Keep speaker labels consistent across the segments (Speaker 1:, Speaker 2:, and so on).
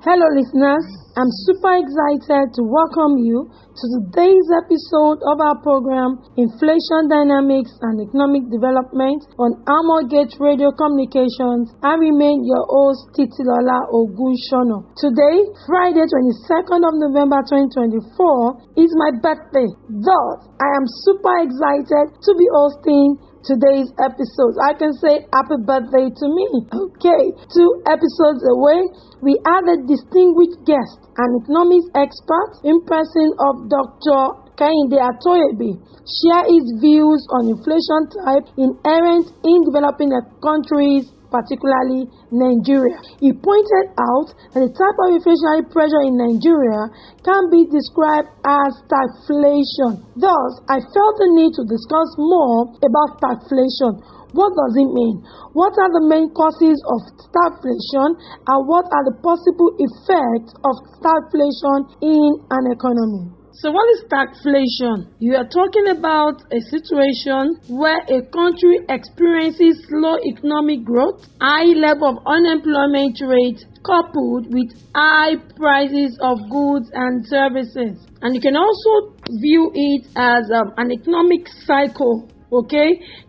Speaker 1: Hello listeners, I'm super excited to welcome you to today's episode of our program Inflation Dynamics and Economic Development on Amorgate Radio Communications. I remain your host Titilola Ogunshono. Today, Friday 22nd of November 2024 is my birthday. Thus, I am super excited to be hosting today's episode. I can say happy birthday to me. Okay, 2 episodes away, we have a distinguished guest, an economics expert in person of Dr. Kehinde Atoyebe, share his views on inflation type inherent in developing countries, particularly Nigeria. He pointed out that the type of inflationary pressure in Nigeria can be described as stagflation. Thus, I felt the need to discuss more about stagflation. What does it mean? What are the main causes of stagflation and what are the possible effects of stagflation in an economy? So what is stagflation? You are talking about a situation where a country experiences slow economic growth, high level of unemployment rate, coupled with high prices of goods and services. And you can also view it as an economic cycle,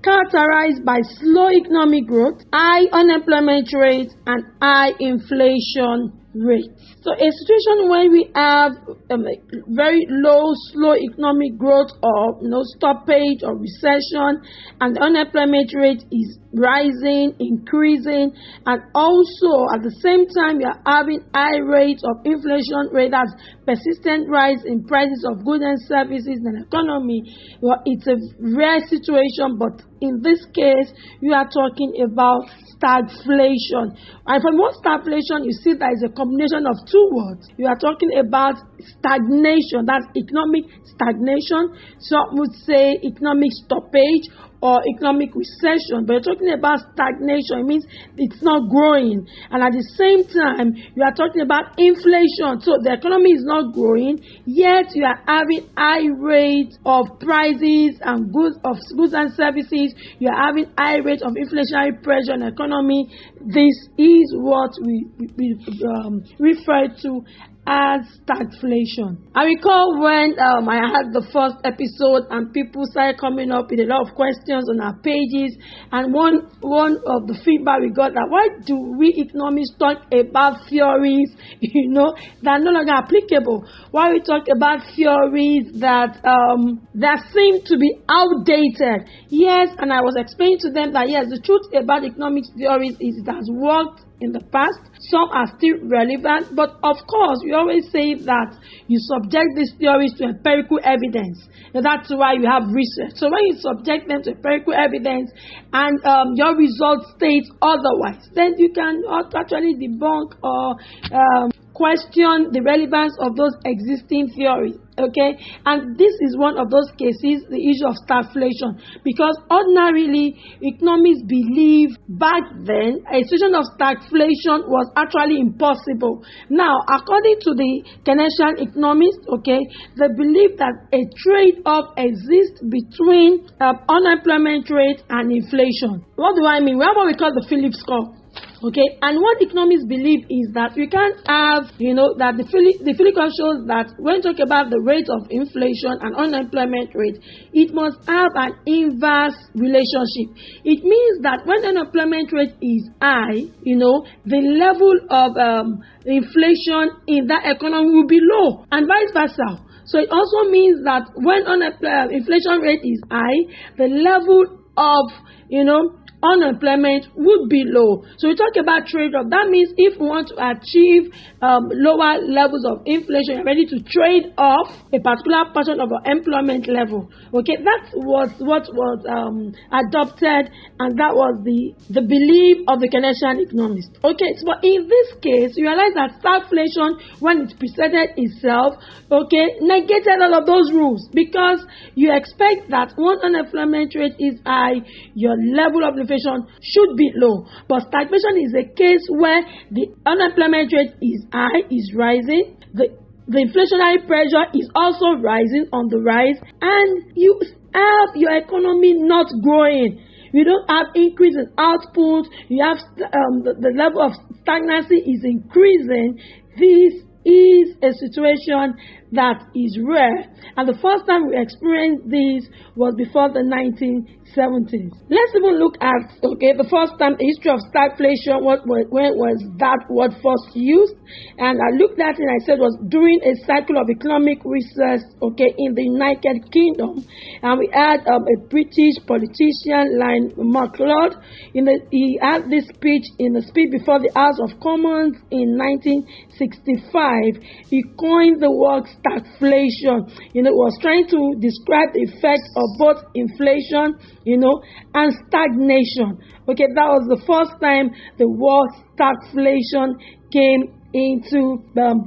Speaker 1: characterized by slow economic growth, high unemployment rate, and high inflation rate. So a situation where we have very low, slow economic growth or stoppage or recession, and the unemployment rate is rising, increasing, and also at the same time you are having high rates of inflation rate, that's persistent rise in prices of goods and services in the economy. Well, it's a rare situation, but in this case you are talking about stagflation. And from what stagflation, you see that is a combination of 2 words. You are talking about stagnation, that's economic stagnation. Some would say economic stoppage or economic recession, but you're talking about stagnation. It means it's not growing, and at the same time you are talking about inflation. So the economy is not growing, yet you are having high rates of prices and goods and services. You are having high rates of inflationary pressure on the economy. This is what we refer to as stagflation. I recall when I had the first episode and people started coming up with a lot of questions on our pages, and one of the feedback we got that why do we economists talk about theories that are no longer applicable? Why we talk about theories that seem to be outdated? Yes, and I was explaining to them that yes, the truth about economics theories is it has worked in the past. Some are still relevant, but of course we always say that you subject these theories to empirical evidence, and that's why you have research. So when you subject them to empirical evidence and your result states otherwise, then you can actually debunk or question the relevance of those existing theories. And this is one of those cases, the issue of stagflation, because ordinarily economists believe back then a situation of stagflation was actually impossible. Now, according to the Keynesian economists, they believe that a trade-off exists between unemployment rate and inflation. What do I mean? We have what we call the Phillips curve. And what economists believe is that you can't have, that the Phillips curve shows that when you talk about the rate of inflation and unemployment rate, it must have an inverse relationship. It means that when unemployment rate is high, the level of inflation in that economy will be low, and vice versa. So it also means that when inflation rate is high, the level of, unemployment would be low. So we talk about trade-off. That means if we want to achieve lower levels of inflation, you're ready to trade off a particular portion of our employment level. That was what was adopted, and that was the belief of the Keynesian economists. So in this case, you realize that stagflation, when it presented itself, negated all of those rules, because you expect that when unemployment rate is high, your level of inflation should be low. But stagflation is a case where the unemployment rate is high, is rising, the inflationary pressure is also rising, on the rise, and you have your economy not growing. You don't have increase in output. You have the level of stagnancy is increasing. This is a situation that is rare, and the first time we experienced this was before the 1970s. Let's even look at the first time the history of stagflation. When was that word first used? And I looked at it and I said it was during a cycle of economic recess in the United Kingdom, and we had a British politician, Lionel MacLeod. He had this speech before the House of Commons in 1965. He coined the word stagflation. Was trying to describe the effect of both inflation, and stagnation. That was the first time the word stagflation came into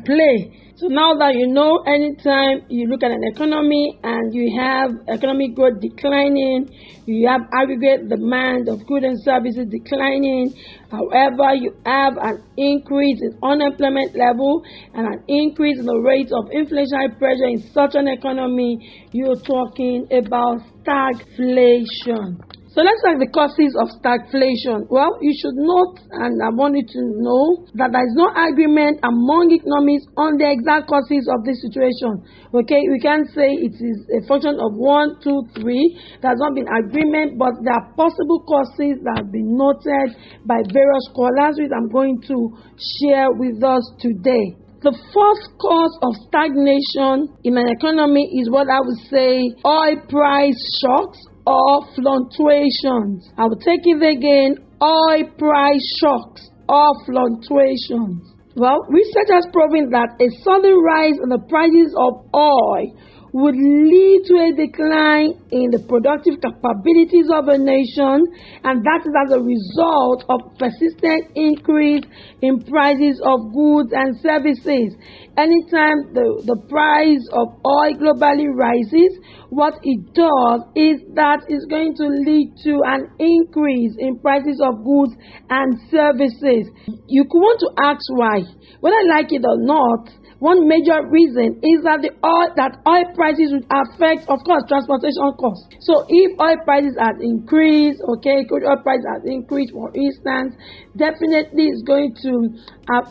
Speaker 1: play. So now that anytime you look at an economy and you have economic growth declining, you have aggregate demand of goods and services declining. However, you have an increase in unemployment level and an increase in the rate of inflationary pressure in such an economy, you're talking about stagflation. So let's look at the causes of stagflation. Well, you should note, and I want you to know, that there is no agreement among economists on the exact causes of this situation. We can't say it is a function of 1, 2, 3. There has not been agreement, but there are possible causes that have been noted by various scholars, which I'm going to share with us today. The first cause of stagnation in an economy is what I would say oil price shocks or fluctuations. I will take it again, oil price shocks or fluctuations. Well, research has proven that a sudden rise in the prices of oil would lead to a decline in the productive capabilities of a nation, and that is as a result of persistent increase in prices of goods and services. Anytime the price of oil globally rises, what it does is that it's going to lead to an increase in prices of goods and services. You could want to ask why. Whether I like it or not, one major reason is that oil prices would affect, of course, transportation costs. So if oil prices have increased, crude oil prices have increased, for instance, definitely it's going to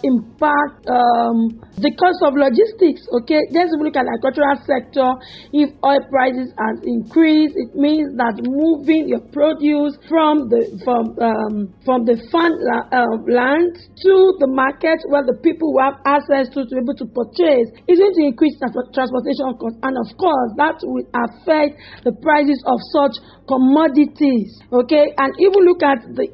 Speaker 1: impact the cost of logistics. Let's look at the agricultural sector. If oil prices have increased, it means that moving your produce from the farmland to the market where the people will have access to be able to purchase is going to increase transportation costs, and of course that will affect the prices of such commodities. And even look at the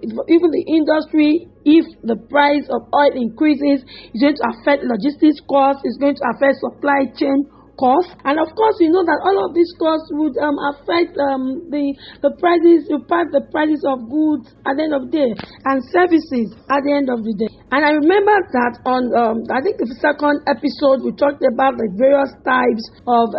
Speaker 1: industry. If the price of oil increases, it's going to affect logistics costs, it's going to affect supply chain costs, and of course you know that all of these costs would affect the prices of goods at the end of the day and services at the end of the day. And I remember that on I think the second episode we talked about the various types of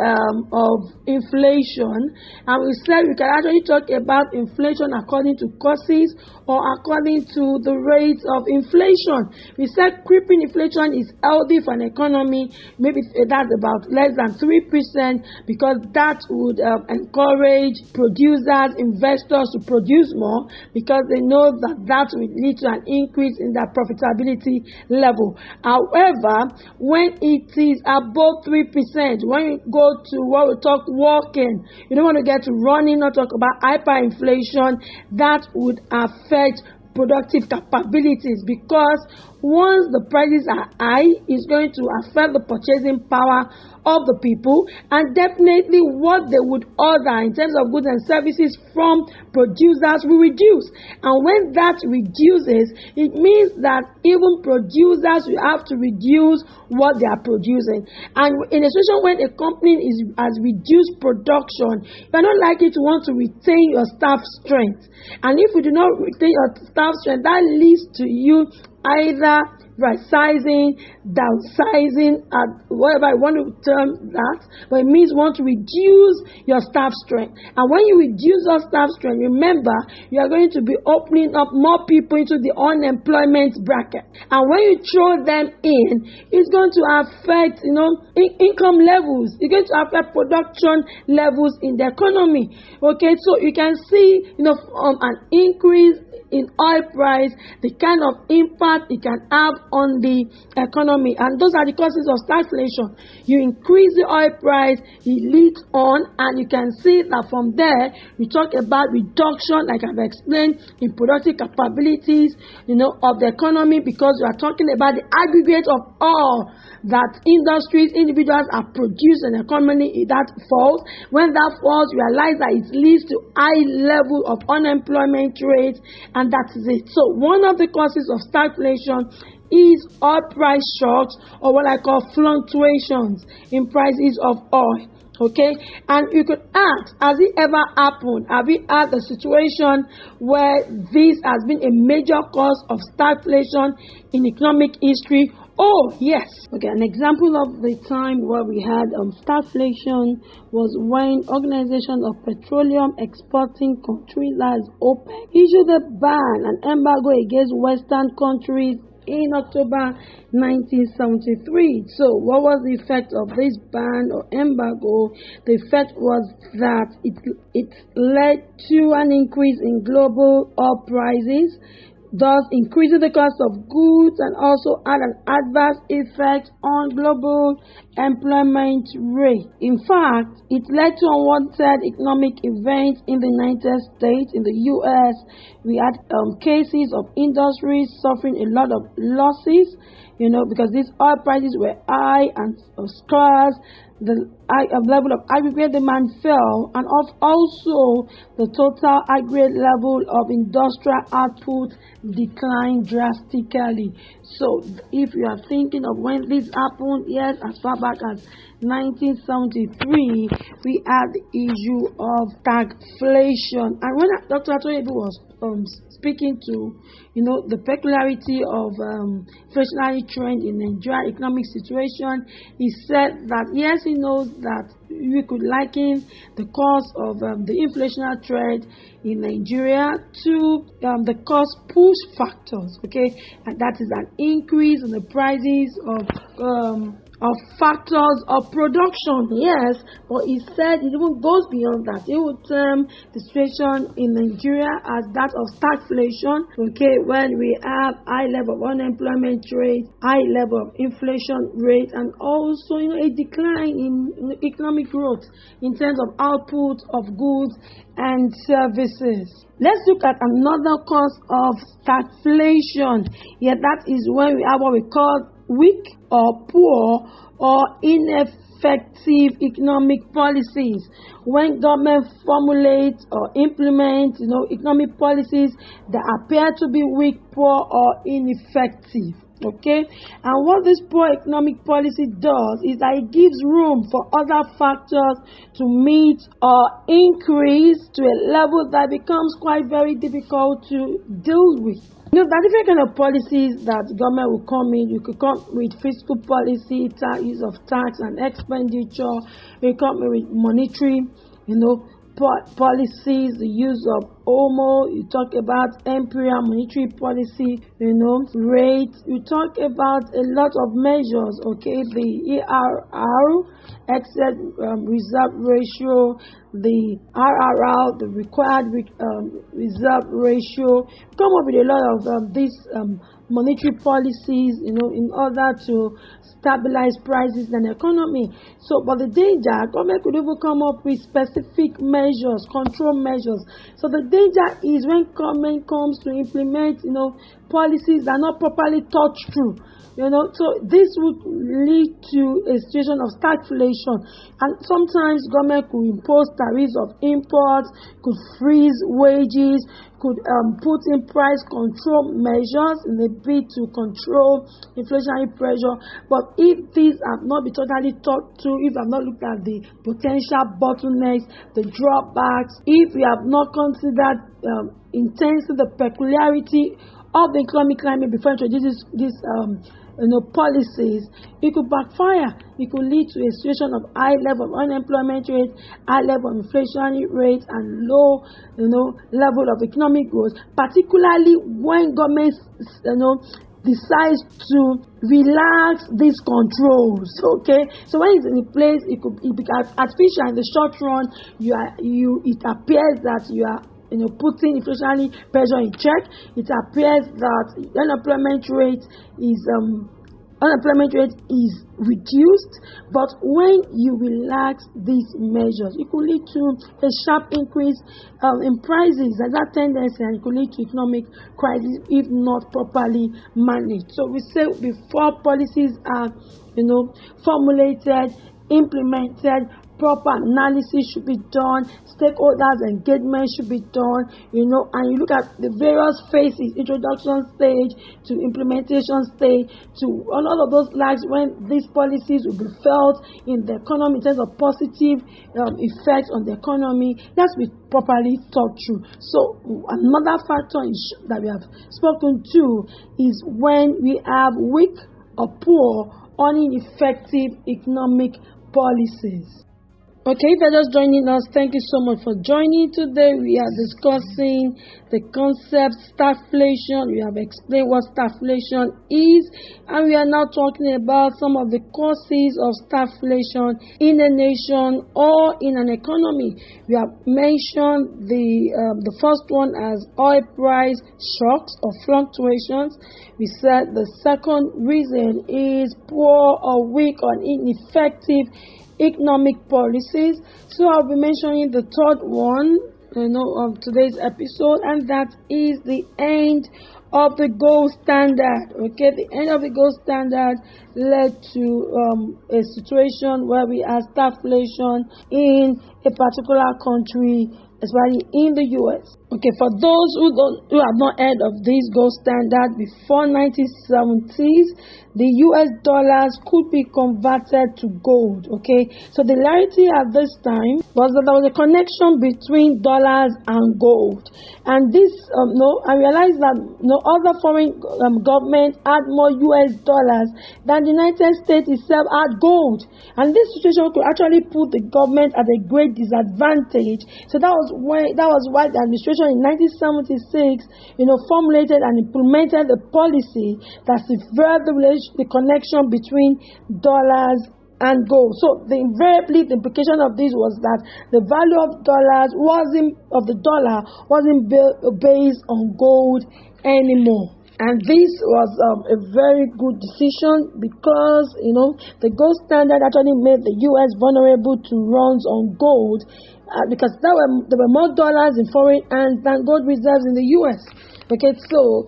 Speaker 1: inflation, and we said we can actually talk about inflation according to causes or according to the rate of inflation. We said creeping inflation is healthy for an economy. Maybe that's about less than 3%, because that would encourage producers, investors to produce more, because they know that will lead to an increase in their profitability level. However, when it is above 3%, when you go to what we talk walking, you don't want to get to running, not talk about hyperinflation, that would affect productive capabilities, because once the prices are high, it's going to affect the purchasing power of the people, and definitely what they would order in terms of goods and services from producers will reduce. And when that reduces, it means that even producers will have to reduce what they are producing. And in a situation when a company has reduced production, you're not likely to want to retain your staff strength. And if you do not retain your staff strength, that leads to you either right sizing, downsizing, whatever I want to term that, but it means you want to reduce your staff strength. And when you reduce your staff strength, remember, you are going to be opening up more people into the unemployment bracket. And when you throw them in, it's going to affect, income levels. It's going to affect production levels in the economy. Okay, so you can see, an increase in oil price, the kind of impact it can have on the economy. And those are the causes of stagflation. You increase the oil price, it leads on, and you can see that from there, we talk about reduction, like I've explained, in productive capabilities, of the economy, because we are talking about the aggregate of all that industries, individuals are producing in the economy. That falls. When that falls, you realize that it leads to high level of unemployment rate, and that is it. So one of the causes of stagflation is oil price shocks, or what I call fluctuations in prices of oil. Okay, and you could ask, has it ever happened? Have we had a situation where this has been a major cause of stagflation in economic history? Oh, yes. Okay, an example of the time where we had stagflation was when Organization of Petroleum Exporting Countries, as OPEC, issued a ban and embargo against Western countries in October 1973. So what was the effect of this ban or embargo? The effect was that it led to an increase in global oil prices, thus increasing the cost of goods, and also had an adverse effect on global employment rate. In fact, it led to unwanted economic events in the United States. In the U.S., we had cases of industries suffering a lot of losses, because these oil prices were high and scarce. The level of aggregate demand fell, and also the total aggregate level of industrial output declined drastically. So if you are thinking of when this happened, yes, as far back as 1973, we had the issue of stagflation. And when Dr. Atoyebu was speaking to, the peculiarity of inflationary trend in Nigerian economic situation, he said that yes, he knows that we could liken the cause of the inflationary trend in Nigeria to the cost push factors, okay, and that is an increase in the prices of factors of production. Yes, but he said it even goes beyond that. He would term the situation in Nigeria as that of stagflation, okay, when we have high level of unemployment rate, high level of inflation rate, and also a decline in economic growth in terms of output of goods and services. Let's look at another cause of stagflation. That is when we have what we call weak or poor or ineffective economic policies. When government formulates or implements, economic policies that appear to be weak, poor, or ineffective. Okay, and what this poor economic policy does is that it gives room for other factors to meet or increase to a level that becomes quite very difficult to deal with. There are different kind of policies that government will come in. You could come with fiscal policy, use of tax and expenditure. You come with monetary, policies, the use of OMO. You talk about imperial monetary policy, rate. You talk about a lot of measures, okay, the ERR, excess reserve ratio, the RRR, the required reserve ratio. Come up with a lot of these monetary policies, in order to stabilize prices and economy. So, but the danger, government could even come up with specific measures, control measures. So the danger is when government comes to implement, policies that are not properly thought through. So this would lead to a situation of stagflation, and sometimes government could impose tariffs of imports, could freeze wages, could put in price control measures in a bid to control inflationary pressure. But if these have not been totally thought through, if we have not looked at the potential bottlenecks, the drawbacks, if we have not considered intensely the peculiarity of the economic climate before introducing these policies, it could backfire. It could lead to a situation of high level of unemployment rate, high level of inflationary rate, and low, level of economic growth, particularly when governments, decides to relax these controls. Okay, so when it's in place, it becomes artificial in the short run. It appears that you are putting inflationary pressure in check. It appears that unemployment rate is reduced, but when you relax these measures, it could lead to a sharp increase in prices, and that tendency, and it could lead to economic crisis if not properly managed. So we say before policies are formulated, implemented, proper analysis should be done, stakeholders engagement should be done, and you look at the various phases, introduction stage to implementation stage to all of those lags when these policies will be felt in the economy in terms of positive effects on the economy. That's be properly thought through. So another factor that we have spoken to is when we have weak or poor or ineffective economic policies. Okay, if you're just joining us, thank you so much for joining. Today we are discussing the concept stagflation. We have explained what stagflation is, and we are now talking about some of the causes of stagflation in a nation or in an economy. We have mentioned the first one as oil price shocks or fluctuations. We said the second reason is poor or weak or ineffective economic policies. So I'll be mentioning the third one of today's episode, and that is the end of the gold standard. Okay, the end of the gold standard led to a situation where we have stagflation in a particular country, especially in the US. Okay, for those who have not heard of this gold standard, before 1970s, the US dollars could be converted to gold. Okay, so the reality at this time was that there was a connection between dollars and gold, and this I realized that other foreign governments had more US dollars than the United States itself had gold, and this situation could actually put the government at a great disadvantage. So that was why the administration in 1976, formulated and implemented a policy that severed the connection between dollars and gold. So the implication of this was that the value of the dollar wasn't based on gold anymore. And this was a very good decision because, the gold standard actually made the U.S. vulnerable to runs on gold because there were more dollars in foreign hands than gold reserves in the U.S. Okay, so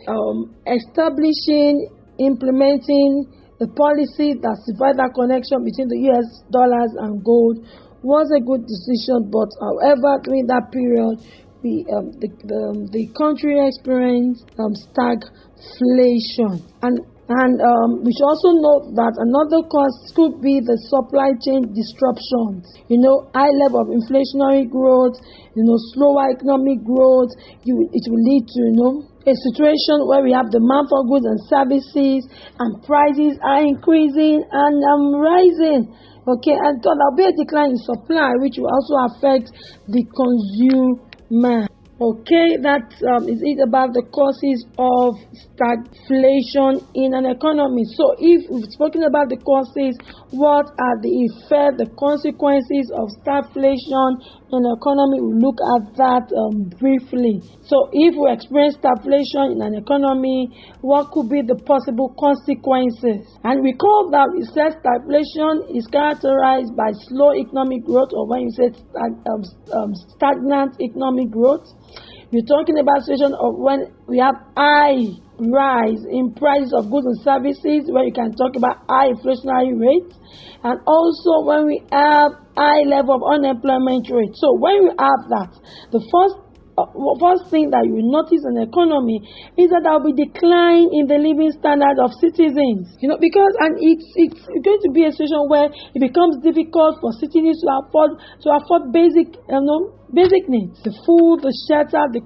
Speaker 1: implementing the policy that severed that connection between the U.S. dollars and gold was a good decision. But however, during that period, the country experienced stagflation, and we should also note that another cause could be the supply chain disruptions. High level of inflationary growth, slower economic growth. It will lead to a situation where we have demand for goods and services, and prices are increasing and rising. Okay, and so there'll be a decline in supply, which will also affect the consumer. Okay, that is it about the causes of stagflation in an economy. So if we've spoken about the causes, what are the effects, the consequences of stagflation in an economy? We'll look at that briefly. So if we experience stagflation in an economy, what could be the possible consequences? And recall that we said stagflation is characterized by slow economic growth, or when you say stagnant economic growth. We're talking about a situation of when we have high rise in prices of goods and services, where you can talk about high inflationary rates, and also when we have high level of unemployment rate. So when we have that, the first thing that you will notice in the economy is that there will be decline in the living standard of citizens. Because it's going to be a situation where it becomes difficult for citizens to afford basic basic needs, the food, the shelter, the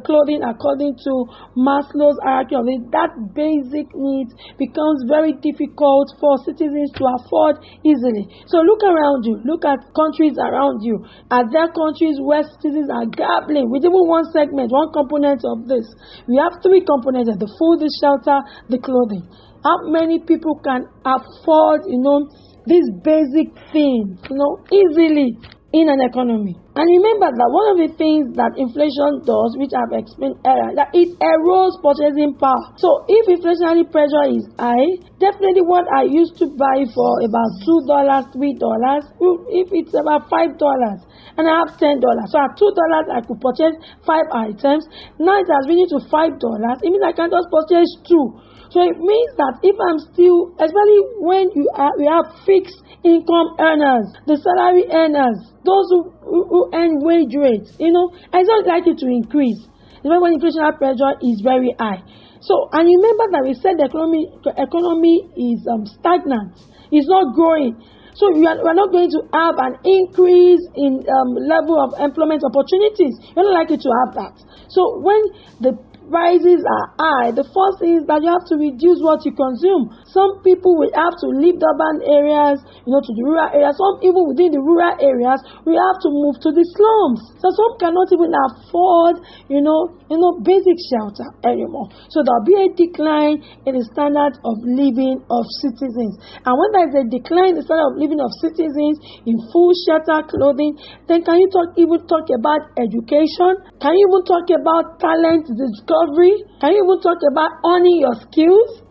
Speaker 1: clothing, according to Maslow's hierarchy of needs, that basic needs becomes very difficult for citizens to afford easily. So look around you, look at countries around you. Are there countries where citizens are grappling with even one segment, one component of this? We have three components: the food, the shelter, the clothing. How many people can afford, these basic things, easily in an economy? And remember that one of the things that inflation does, which I've explained earlier, that it erodes purchasing power. So if inflationary pressure is high, definitely what I used to buy for about $2, $3, if it's about $5 and I have $10, so at $2 I could purchase 5 items. Now it has risen to $5. It means I can just purchase 2. So it means that if I'm still, especially when we have fixed income earners, the salary earners, those who earn wage rates, it's not likely to increase. Even when inflationary pressure is very high. So, and remember that we said the economy is stagnant. It's not growing. So we are not going to have an increase in level of employment opportunities. You're not likely to have that. So when the prices are high, the first thing is that you have to reduce what you consume. Some people will have to leave the urban areas, to the rural areas. Some even within the rural areas, we have to move to the slums. So some cannot even afford, basic shelter anymore. So there'll be a decline in the standard of living of citizens. And when there is a decline in the standard of living of citizens in food, shelter, clothing, then can you even talk about education? Can you even talk about talent discovery? Can you even talk about owning your skills?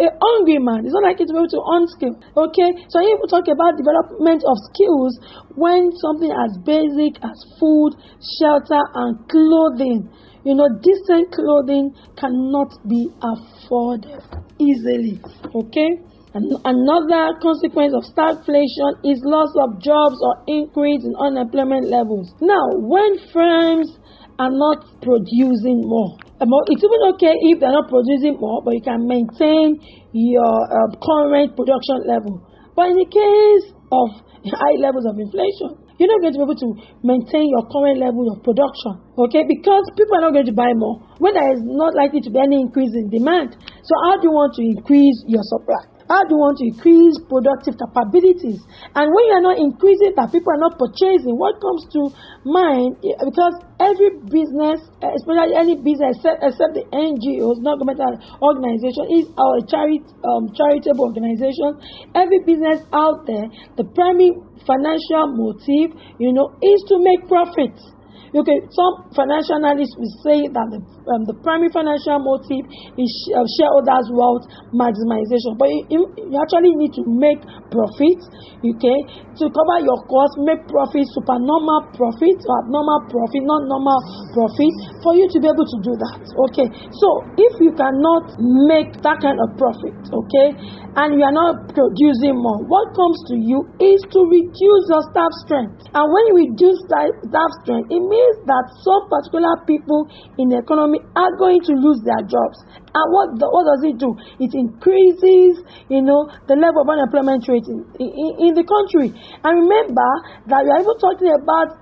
Speaker 1: A hungry man is not likely to be able to earn skill. Okay, so you talk about development of skills when something as basic as food, shelter, and clothing. Decent clothing cannot be afforded easily. Okay. And another consequence of stagflation is loss of jobs or increase in unemployment levels. Now, when firms are not producing more, it's even okay if they're not producing more, but you can maintain your current production level. But in the case of high levels of inflation, you're not going to be able to maintain your current level of production, okay? Because people are not going to buy more when there is not likely to be any increase in demand. So how do you want to increase your supply? How do you want to increase productive capabilities? And when you are not increasing that, people are not purchasing, what comes to mind, because every business, especially any business except the NGOs, non-governmental organization, is our charitable organization. Every business out there, the primary financial motive, is to make profits. Okay, some financial analysts will say that the primary financial motive is shareholders' wealth maximization. But you actually need to make profits, okay, to cover your costs, make profits, supernormal profits, or abnormal profit, not normal profit, for you to be able to do that. Okay, so if you cannot make that kind of profit, okay, and you are not producing more, what comes to you is to reduce your staff strength. And when you reduce staff strength, it means that some particular people in the economy are going to lose their jobs. And what does it do? It increases, the level of unemployment rate in the country. And remember that we are even talking about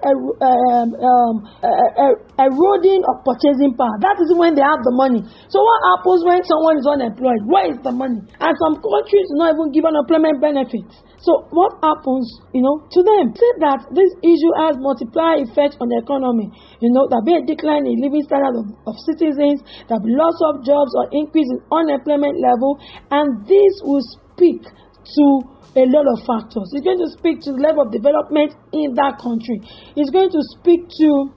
Speaker 1: eroding of purchasing power. That is when they have the money. So what happens when someone is unemployed? Where is the money? And some countries do not even give unemployment benefits. So what happens, to them? Say that this issue has multiplier effects on the economy. There'll be a decline in living standards of citizens, there'll be loss of jobs or increase in unemployment level, and this will speak to a lot of factors. It's going to speak to the level of development in that country. It's going to speak to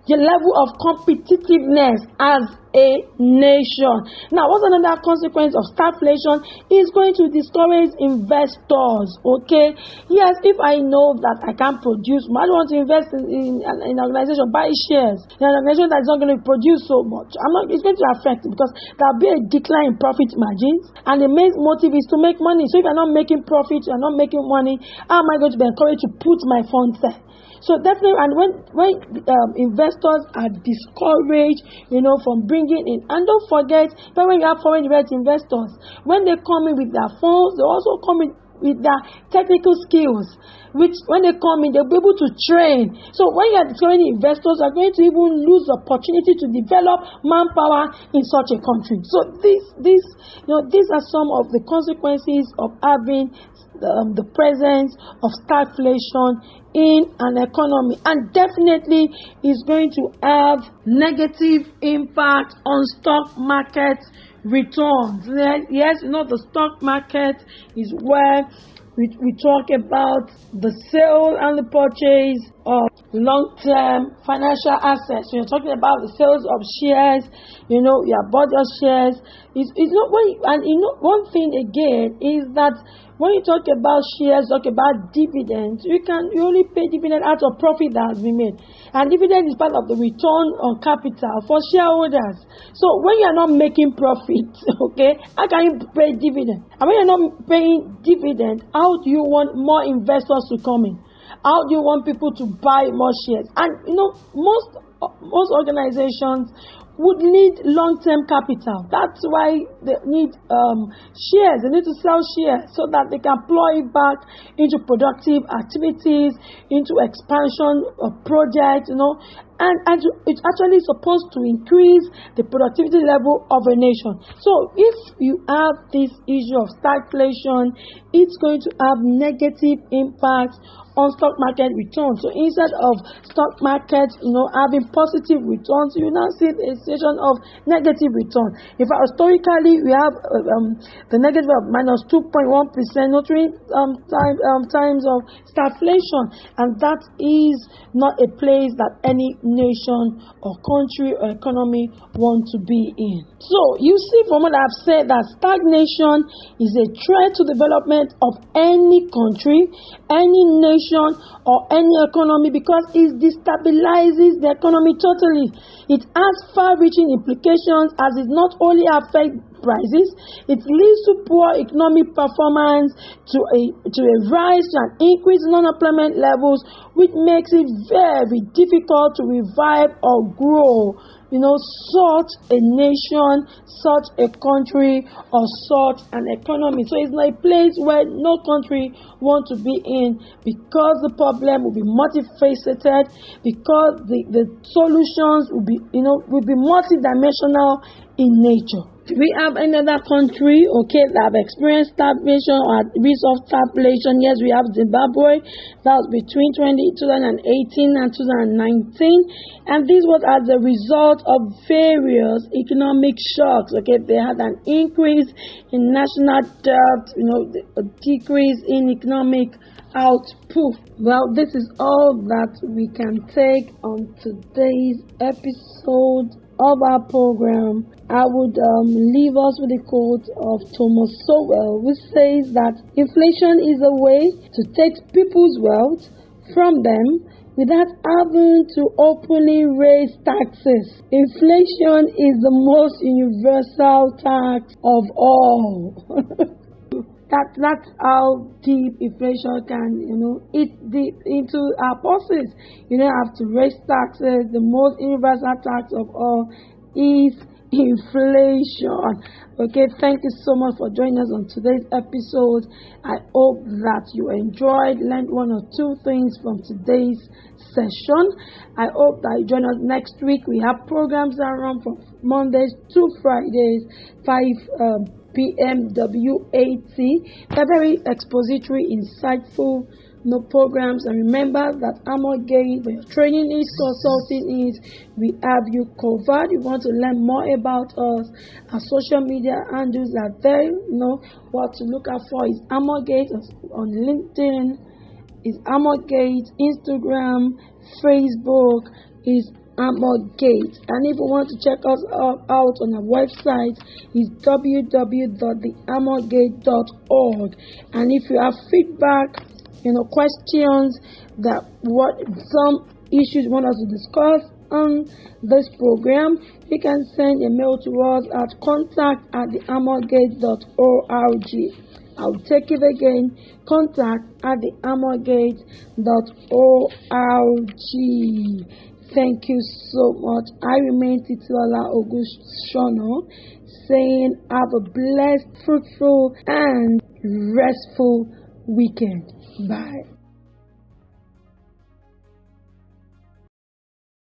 Speaker 1: the level of competitiveness as a nation. Now, what's another consequence of stagflation? Is going to discourage investors. Okay, yes, if I know that I can't produce, I don't want to invest in an organization, buy shares in an organization that's not going to produce so much. It's going to affect it because there'll be a decline in profit margins, and the main motive is to make money. So if you're not making profit, you're not making money, how am I going to be encouraged to put my funds there? So definitely, and when investors are discouraged, from bringing in, and don't forget, but when you have foreign direct investors, when they come in with their funds, they also come in with their technical skills, which when they come in, they'll be able to train. So when you are discovering investors, are going to even lose the opportunity to develop manpower in such a country. So these are some of the consequences of having the presence of stagflation in an economy, and definitely is going to have negative impact on stock market returns. Yes, the stock market is where we talk about the sale and the purchase of long-term financial assets. We're talking about the sales of shares. You have bought your shares. It's not one thing again is that when you talk about shares, talk about dividends, you only pay dividend out of profit that has been made. And dividend is part of the return on capital for shareholders. So when you're not making profit, okay, how can you pay dividend? And when you're not paying dividend, how do you want more investors to come in? How do you want people to buy more shares? And most organizations would need long-term capital. That's why they need shares. They need to sell shares so that they can plow it back into productive activities, into expansion of projects, and it's actually supposed to increase the productivity level of a nation. So if you have this issue of stagflation, it's going to have negative impact on stock market returns. So instead of stock market, having positive returns, you now see a situation of negative return. In fact, historically, we have the negative of minus 2.1% during times of stagflation, and that is not a place that any nation or country or economy want to be in. So you see from what I've said that stagnation is a threat to development of any country, any nation, or any economy, because it destabilizes the economy totally. It has far-reaching implications as it not only affects prices, it leads to poor economic performance, to a rise to an increase in unemployment levels, which makes it very difficult to revive or grow such a nation, such a country, or such an economy. So it's not a place where no country wants to be in, because the problem will be multifaceted, because the solutions will be multidimensional in nature. Do we have another country, that have experienced stagflation or at risk of stagflation? Yes, we have Zimbabwe. That was between 2018 and 2019. And this was as a result of various economic shocks. They had an increase in national debt, a decrease in economic output. Well, this is all that we can take on today's episode of our program. I would leave us with a quote of Thomas Sowell, which says that inflation is a way to take people's wealth from them without having to openly raise taxes. Inflation is the most universal tax of all. That's how deep inflation can, eat deep into our purses. You don't have to raise taxes. The most universal tax of all is inflation. Thank you so much for joining us on today's episode. I hope that you enjoyed, learned one or two things from today's session. I hope that you join us next week. We have programs that run from Mondays to Fridays, 5 p.m. WAT. They're very expository, insightful programs. And remember that AmorGate, for your training needs, consulting needs, we have you covered. You want to learn more about us, our social media handles are there. What to look out for is AmorGate on LinkedIn, is AmorGate, Instagram, Facebook is AmorGate. And if you want to check us out on our website, is www.theamorgate.org. And if you have feedback, questions, that what some issues you want us to discuss on this program, you can send a mail to us at contact@theamorgate.org. I'll take it again, contact@theamorgate.org. Thank you so much. I remain Tituola Ogushono, saying have a blessed, fruitful, and restful weekend. Bye.